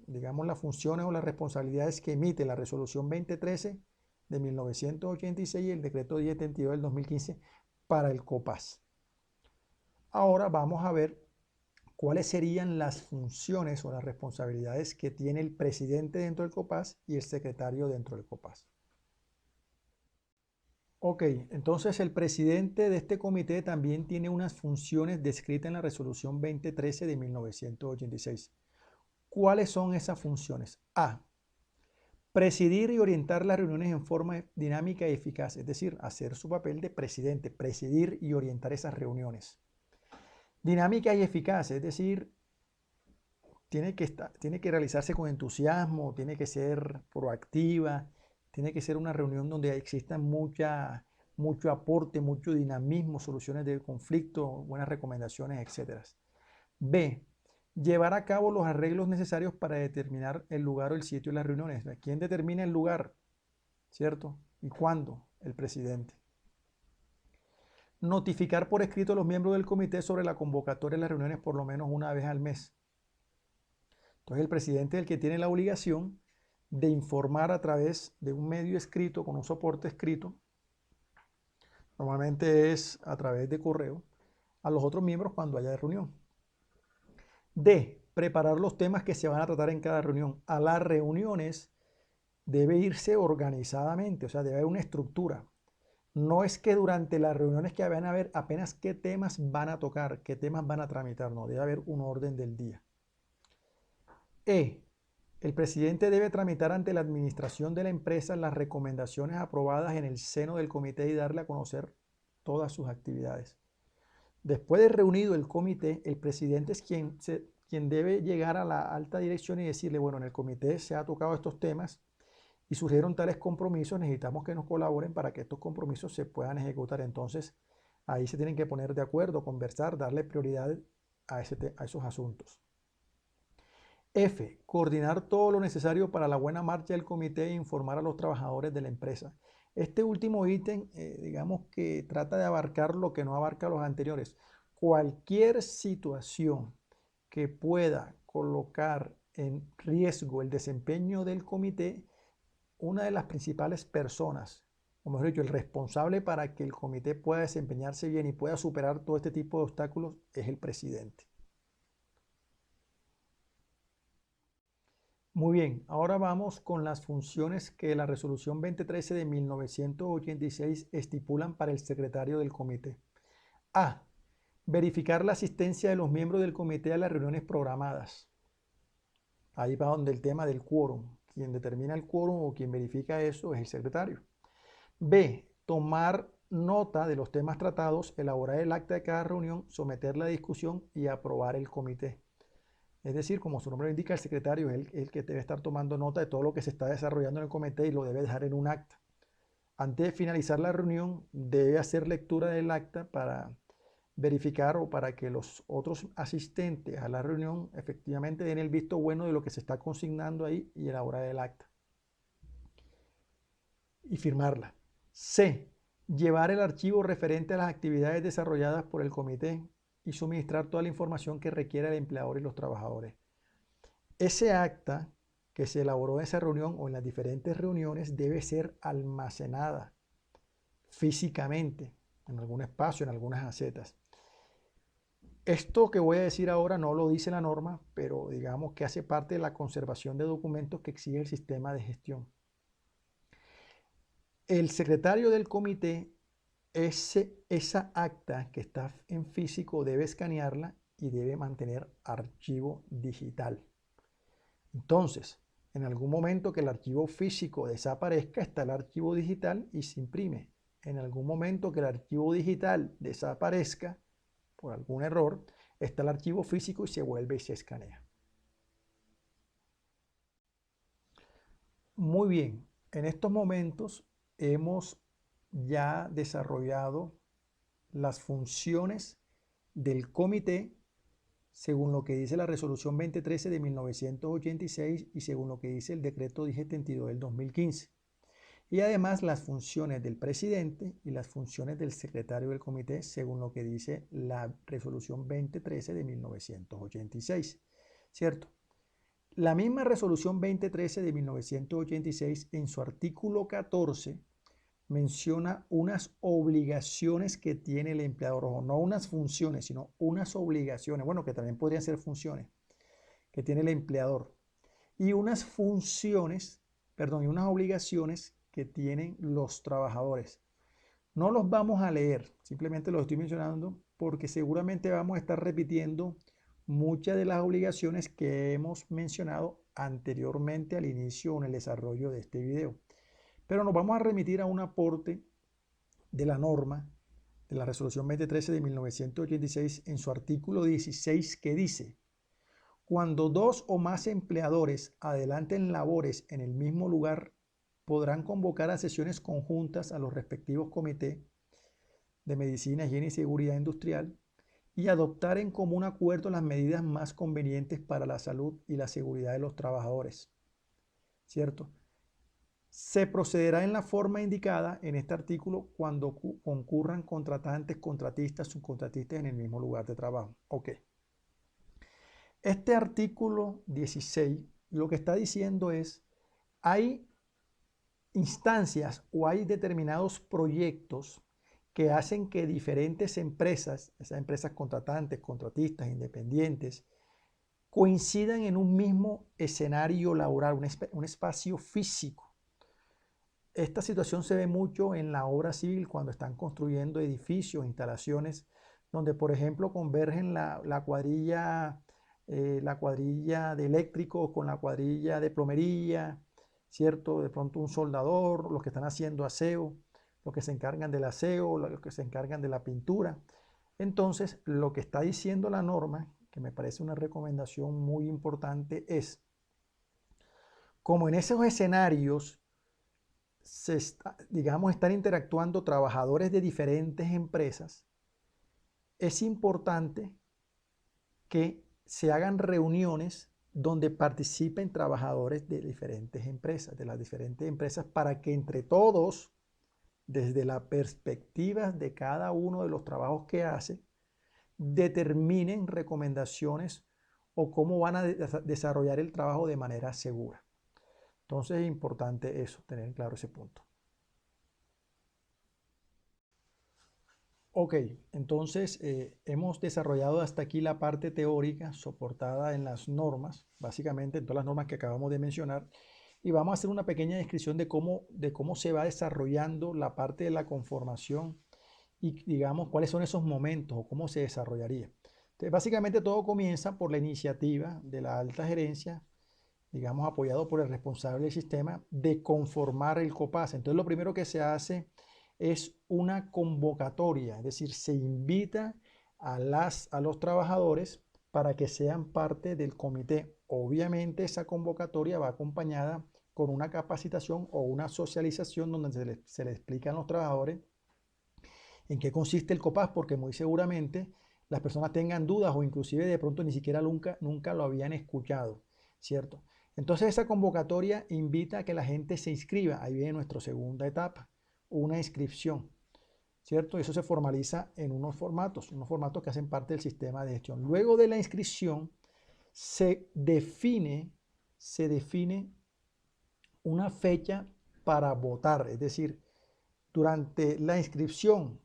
digamos, las funciones o las responsabilidades que emite la resolución 2013 de 1986 y el decreto 1072 del 2015 para el COPAS. Ahora vamos a ver cuáles serían las funciones o las responsabilidades que tiene el presidente dentro del COPAS y el secretario dentro del COPAS. Ok, entonces el presidente de este comité también tiene unas funciones descritas en la resolución 2013 de 1986. ¿Cuáles son esas funciones? A. Presidir y orientar las reuniones en forma dinámica y eficaz, es decir, hacer su papel de presidente, presidir y orientar esas reuniones. Dinámica y eficaz, es decir, tiene que realizarse con entusiasmo, tiene que ser proactiva, tiene que ser una reunión donde exista mucho aporte, mucho dinamismo, soluciones de conflicto, buenas recomendaciones, etc. B. Llevar a cabo los arreglos necesarios para determinar el lugar o el sitio de las reuniones. ¿Quién determina el lugar? ¿Cierto? ¿Y cuándo? El presidente. Notificar por escrito a los miembros del comité sobre la convocatoria de las reuniones por lo menos una vez al mes. Entonces el presidente es el que tiene la obligación de informar a través de un medio escrito, con un soporte escrito, normalmente es a través de correo, a los otros miembros cuando haya reunión. D, preparar los temas que se van a tratar en cada reunión. A las reuniones debe irse organizadamente, o sea, debe haber una estructura. No es que durante las reuniones que van a haber apenas qué temas van a tocar, qué temas van a tramitar, no, debe haber un orden del día. E, el presidente debe tramitar ante la administración de la empresa las recomendaciones aprobadas en el seno del comité y darle a conocer todas sus actividades. Después de reunido el comité, el presidente es quien debe llegar a la alta dirección y decirle, bueno, en el comité se ha tocado estos temas y surgieron tales compromisos, necesitamos que nos colaboren para que estos compromisos se puedan ejecutar. Entonces, ahí se tienen que poner de acuerdo, conversar, darle prioridad a esos asuntos. F, coordinar todo lo necesario para la buena marcha del comité e informar a los trabajadores de la empresa. Este último ítem, digamos que trata de abarcar lo que no abarca los anteriores. Cualquier situación que pueda colocar en riesgo el desempeño del comité, una de las principales personas, o mejor dicho, el responsable para que el comité pueda desempeñarse bien y pueda superar todo este tipo de obstáculos es el presidente. Muy bien, ahora vamos con las funciones que la resolución 2013 de 1986 estipulan para el secretario del comité. A. Verificar la asistencia de los miembros del comité a las reuniones programadas. Ahí va donde el tema del quórum. Quien determina el quórum o quien verifica eso es el secretario. B. Tomar nota de los temas tratados, elaborar el acta de cada reunión, someterla a discusión y aprobar el comité. Es decir, como su nombre lo indica, el secretario es el que debe estar tomando nota de todo lo que se está desarrollando en el comité y lo debe dejar en un acta. Antes de finalizar la reunión, debe hacer lectura del acta para verificar o para que los otros asistentes a la reunión efectivamente den el visto bueno de lo que se está consignando ahí y elaborar el acta. Y firmarla. C. Llevar el archivo referente a las actividades desarrolladas por el comité y suministrar toda la información que requiera el empleador y los trabajadores. Ese acta que se elaboró en esa reunión o en las diferentes reuniones debe ser almacenada físicamente en algún espacio, en algunas acetas. Esto que voy a decir ahora no lo dice la norma, pero digamos que hace parte de la conservación de documentos que exige el sistema de gestión. El secretario del comité, esa acta que está en físico debe escanearla y debe mantener archivo digital. Entonces, en algún momento que el archivo físico desaparezca, está el archivo digital y se imprime. En algún momento que el archivo digital desaparezca, por algún error, está el archivo físico y se vuelve y se escanea. Muy bien, en estos momentos hemos ya desarrollado las funciones del comité según lo que dice la resolución 2013 de 1986 y según lo que dice el decreto 1072 del 2015. Y además las funciones del presidente y las funciones del secretario del comité según lo que dice la resolución 2013 de 1986, ¿cierto? La misma resolución 2013 de 1986 en su artículo 14 menciona unas obligaciones que tiene el empleador, o no unas funciones, sino unas obligaciones, bueno, que también podrían ser funciones, que tiene el empleador, y unas funciones, perdón, y unas obligaciones que tienen los trabajadores. No los vamos a leer, simplemente los estoy mencionando porque seguramente vamos a estar repitiendo muchas de las obligaciones que hemos mencionado anteriormente al inicio o en el desarrollo de este video. Pero nos vamos a remitir a un aporte de la norma de la resolución 2013 de 1986 en su artículo 16 que dice: cuando dos o más empleadores adelanten labores en el mismo lugar, podrán convocar a sesiones conjuntas a los respectivos comités de medicina, higiene y seguridad industrial y adoptar en común acuerdo las medidas más convenientes para la salud y la seguridad de los trabajadores. ¿Cierto? Se procederá en la forma indicada en este artículo cuando concurran contratantes, contratistas, subcontratistas en el mismo lugar de trabajo. Ok. Este artículo 16 lo que está diciendo es, hay instancias o hay determinados proyectos que hacen que diferentes empresas, esas empresas contratantes, contratistas, independientes, coincidan en un mismo escenario laboral, un espacio físico. Esta situación se ve mucho en la obra civil cuando están construyendo edificios, instalaciones, donde por ejemplo convergen la cuadrilla de eléctricos con la cuadrilla de plomería, ¿cierto? De pronto un soldador, los que están haciendo aseo, los que se encargan del aseo, los que se encargan de la pintura. Entonces, lo que está diciendo la norma, que me parece una recomendación muy importante, es, como en esos escenarios digamos, están interactuando trabajadores de diferentes empresas, es importante que se hagan reuniones donde participen trabajadores de diferentes empresas, para que entre todos, desde la perspectiva de cada uno de los trabajos que hace, determinen recomendaciones o cómo van a desarrollar el trabajo de manera segura. Entonces es importante eso, tener claro ese punto. Ok, entonces hemos desarrollado hasta aquí la parte teórica soportada en las normas, básicamente en todas las normas que acabamos de mencionar, y vamos a hacer una pequeña descripción de cómo se va desarrollando la parte de la conformación y digamos cuáles son esos momentos o cómo se desarrollaría. Entonces, básicamente todo comienza por la iniciativa de la alta gerencia, digamos apoyado por el responsable del sistema, de conformar el COPAS. Entonces lo primero que se hace es una convocatoria, es decir, se invita a los trabajadores para que sean parte del comité. Obviamente esa convocatoria va acompañada con una capacitación o una socialización donde se le explican a los trabajadores en qué consiste el COPAS, porque muy seguramente las personas tengan dudas o inclusive de pronto ni siquiera nunca lo habían escuchado, ¿cierto? Entonces esa convocatoria invita a que la gente se inscriba. Ahí viene nuestra segunda etapa, una inscripción, ¿cierto? Eso se formaliza en unos formatos que hacen parte del sistema de gestión. Luego de la inscripción se define una fecha para votar, es decir, durante la inscripción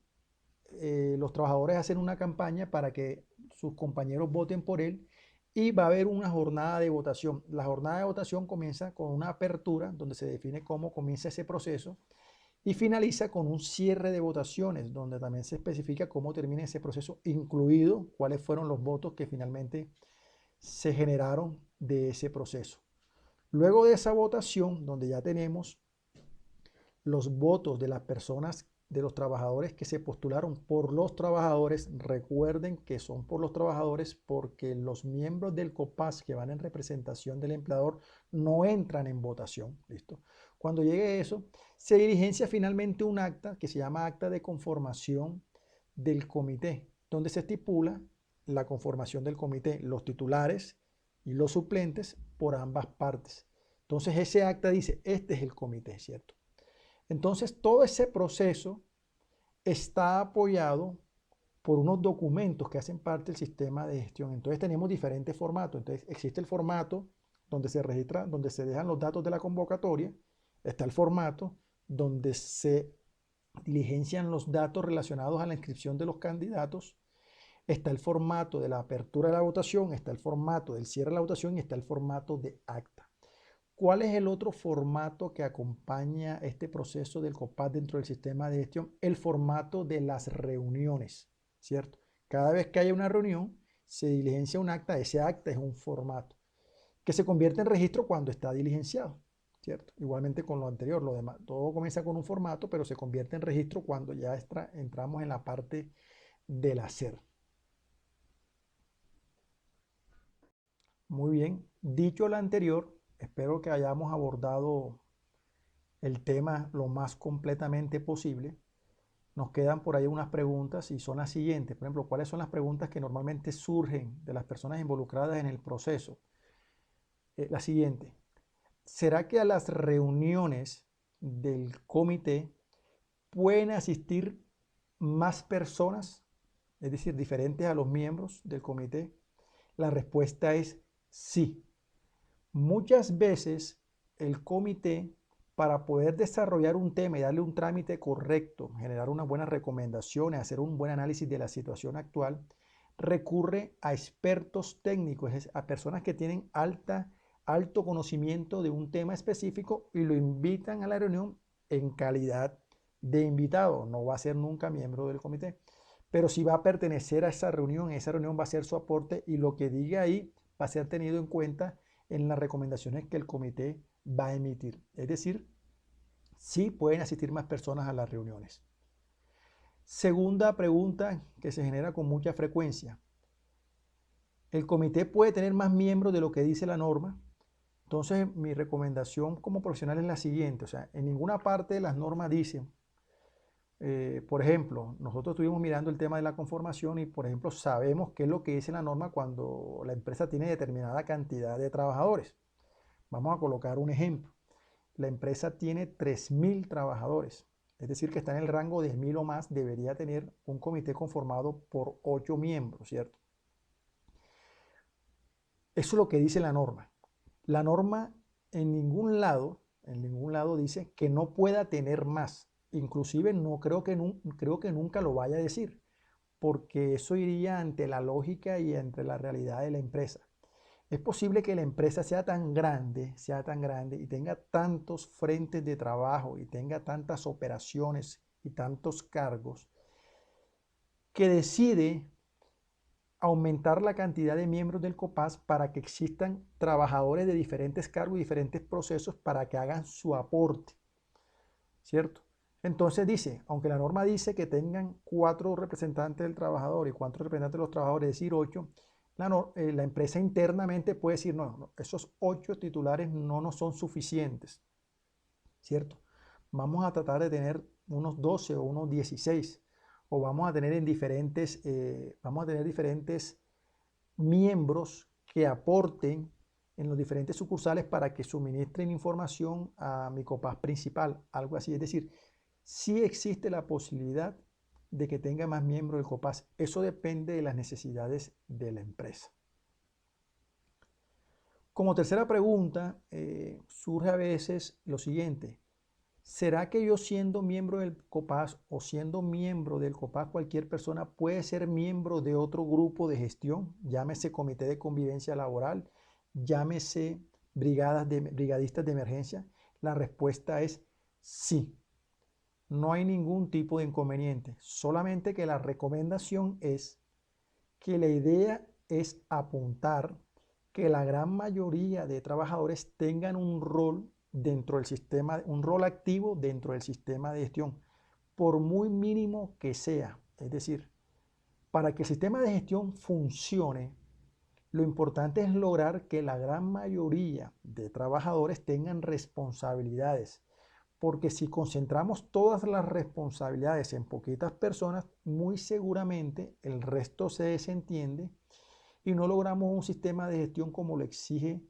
los trabajadores hacen una campaña para que sus compañeros voten por él y va a haber una jornada de votación. La jornada de votación comienza con una apertura donde se define cómo comienza ese proceso y finaliza con un cierre de votaciones donde también se especifica cómo termina ese proceso, incluido cuáles fueron los votos que finalmente se generaron de ese proceso. Luego de esa votación, donde ya tenemos los votos de las personas, de los trabajadores que se postularon por los trabajadores, recuerden que son por los trabajadores porque los miembros del COPAS que van en representación del empleador no entran en votación, ¿listo? Cuando llegue eso, se diligencia finalmente un acta que se llama acta de conformación del comité, donde se estipula la conformación del comité, los titulares y los suplentes por ambas partes. Entonces ese acta dice, este es el comité, ¿cierto? Entonces, todo ese proceso está apoyado por unos documentos que hacen parte del sistema de gestión. Entonces, tenemos diferentes formatos. Entonces, existe el formato donde se registra, donde se dejan los datos de la convocatoria. Está el formato donde se diligencian los datos relacionados a la inscripción de los candidatos. Está el formato de la apertura de la votación, está el formato del cierre de la votación y está el formato de acta. ¿Cuál es el otro formato que acompaña este proceso del COPAS dentro del sistema de gestión? El formato de las reuniones, ¿cierto? Cada vez que haya una reunión, se diligencia un acta. Ese acta es un formato que se convierte en registro cuando está diligenciado, ¿cierto? Igualmente con lo anterior, lo demás, todo comienza con un formato, pero se convierte en registro cuando ya entramos en la parte del hacer. Muy bien, dicho lo anterior, espero que hayamos abordado el tema lo más completamente posible. Nos quedan por ahí unas preguntas y son las siguientes. Por ejemplo, ¿cuáles son las preguntas que normalmente surgen de las personas involucradas en el proceso? La siguiente, ¿será que a las reuniones del comité pueden asistir más personas, es decir, diferentes a los miembros del comité? La respuesta es sí. Muchas veces el comité, para poder desarrollar un tema y darle un trámite correcto, generar unas buenas recomendaciones, hacer un buen análisis de la situación actual, recurre a expertos técnicos, es a personas que tienen alto conocimiento de un tema específico y lo invitan a la reunión en calidad de invitado. No va a ser nunca miembro del comité, pero sí va a pertenecer a esa reunión va a ser su aporte y lo que diga ahí va a ser tenido en cuenta en las recomendaciones que el comité va a emitir. Es decir, sí pueden asistir más personas a las reuniones. Segunda pregunta que se genera con mucha frecuencia. ¿El comité puede tener más miembros de lo que dice la norma? Entonces, mi recomendación como profesional es la siguiente. O sea, en ninguna parte de las normas dicen, por ejemplo, nosotros estuvimos mirando el tema de la conformación y, por ejemplo, sabemos qué es lo que dice la norma cuando la empresa tiene determinada cantidad de trabajadores. Vamos a colocar un ejemplo. La empresa tiene 3.000 trabajadores, es decir, que está en el rango de 1.000 o más, debería tener un comité conformado por 8 miembros, ¿cierto? Eso es lo que dice la norma. La norma en ningún lado dice que no pueda tener más. Inclusive no creo que nunca lo vaya a decir, porque eso iría ante la lógica y ante la realidad de la empresa. Es posible que la empresa sea tan grande y tenga tantos frentes de trabajo y tenga tantas operaciones y tantos cargos que decide aumentar la cantidad de miembros del COPAS para que existan trabajadores de diferentes cargos y diferentes procesos para que hagan su aporte, ¿cierto? Entonces dice, aunque la norma dice que tengan 4 representantes del trabajador y 4 representantes de los trabajadores, es decir, 8, la empresa internamente puede decir, no, esos 8 titulares no nos son suficientes, ¿cierto? Vamos a tratar de tener unos 12 o unos 16, o vamos a tener diferentes miembros que aporten en los diferentes sucursales para que suministren información a mi COPAS principal, algo así. Es decir, sí existe la posibilidad de que tenga más miembros del COPAS. Eso depende de las necesidades de la empresa. Como tercera pregunta, surge a veces lo siguiente. ¿Será que yo siendo miembro del COPAS o siendo miembro del COPAS cualquier persona puede ser miembro de otro grupo de gestión? Llámese comité de convivencia laboral, llámese brigadistas de emergencia. La respuesta es sí. No hay ningún tipo de inconveniente. Solamente que la recomendación es que la idea es apuntar que la gran mayoría de trabajadores tengan un rol dentro del sistema, un rol activo dentro del sistema de gestión, por muy mínimo que sea. Es decir, para que el sistema de gestión funcione, lo importante es lograr que la gran mayoría de trabajadores tengan responsabilidades, porque si concentramos todas las responsabilidades en poquitas personas, muy seguramente el resto se desentiende y no logramos un sistema de gestión como lo exige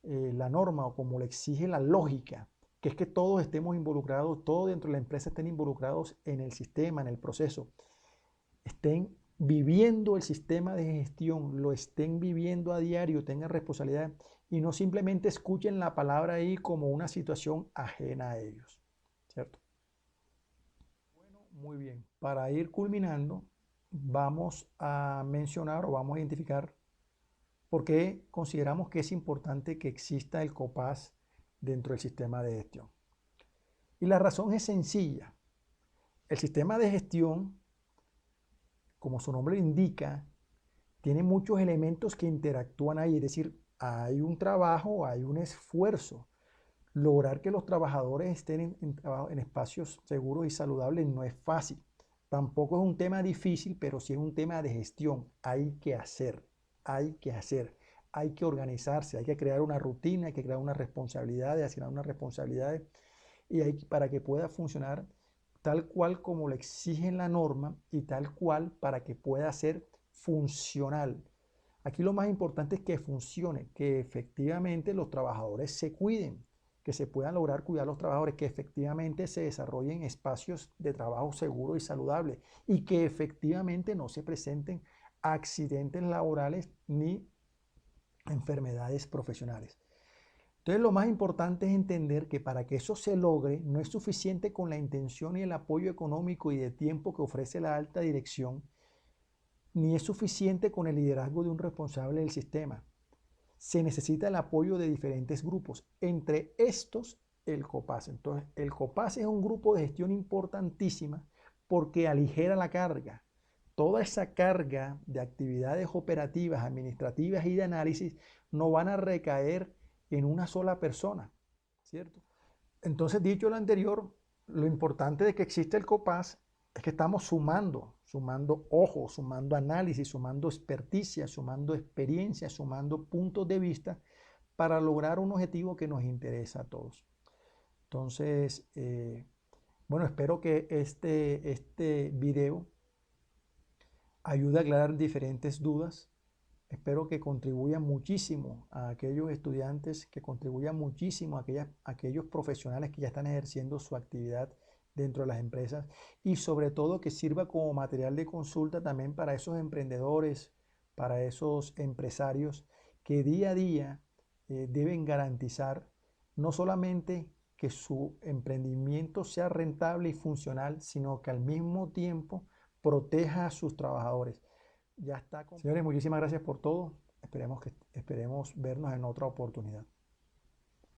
la norma o como lo exige la lógica, que es que todos estemos involucrados, todos dentro de la empresa estén involucrados en el sistema, en el proceso, estén viviendo el sistema de gestión, lo estén viviendo a diario, tengan responsabilidad y no simplemente escuchen la palabra ahí como una situación ajena a ellos, ¿cierto? Bueno, muy bien. Para ir culminando, vamos a mencionar o vamos a identificar por qué consideramos que es importante que exista el COPAS dentro del sistema de gestión. Y la razón es sencilla. El sistema de gestión, como su nombre indica, tiene muchos elementos que interactúan ahí, es decir, hay un trabajo, hay un esfuerzo. Lograr que los trabajadores estén en espacios seguros y saludables no es fácil. Tampoco es un tema difícil, pero sí es un tema de gestión. Hay que hacer, hay que hacer, hay que organizarse, hay que crear una rutina, hay que crear unas responsabilidades, asignar unas responsabilidades y para que pueda funcionar tal cual como lo exige la norma y tal cual para que pueda ser funcional. Aquí lo más importante es que funcione, que efectivamente los trabajadores se cuiden, que se puedan lograr cuidar a los trabajadores, que efectivamente se desarrollen espacios de trabajo seguros y saludables y que efectivamente no se presenten accidentes laborales ni enfermedades profesionales. Entonces lo más importante es entender que para que eso se logre no es suficiente con la intención y el apoyo económico y de tiempo que ofrece la alta dirección, ni es suficiente con el liderazgo de un responsable del sistema. Se necesita el apoyo de diferentes grupos, entre estos el COPAS. Entonces el COPAS es un grupo de gestión importantísima porque aligera la carga. Toda esa carga de actividades operativas, administrativas y de análisis no van a recaer en una sola persona, ¿cierto? Entonces, dicho lo anterior, lo importante de que existe el COPAS es que estamos sumando ojos, sumando análisis, sumando experticia, sumando experiencia, sumando puntos de vista para lograr un objetivo que nos interesa a todos. Entonces, bueno, espero que este video ayude a aclarar diferentes dudas. Espero que contribuya muchísimo a aquellos estudiantes, que contribuya muchísimo a aquellos profesionales que ya están ejerciendo su actividad dentro de las empresas y sobre todo que sirva como material de consulta también para esos emprendedores, para esos empresarios que día a día deben garantizar no solamente que su emprendimiento sea rentable y funcional, sino que al mismo tiempo proteja a sus trabajadores. Ya está. Señores, muchísimas gracias por todo. Esperemos vernos en otra oportunidad.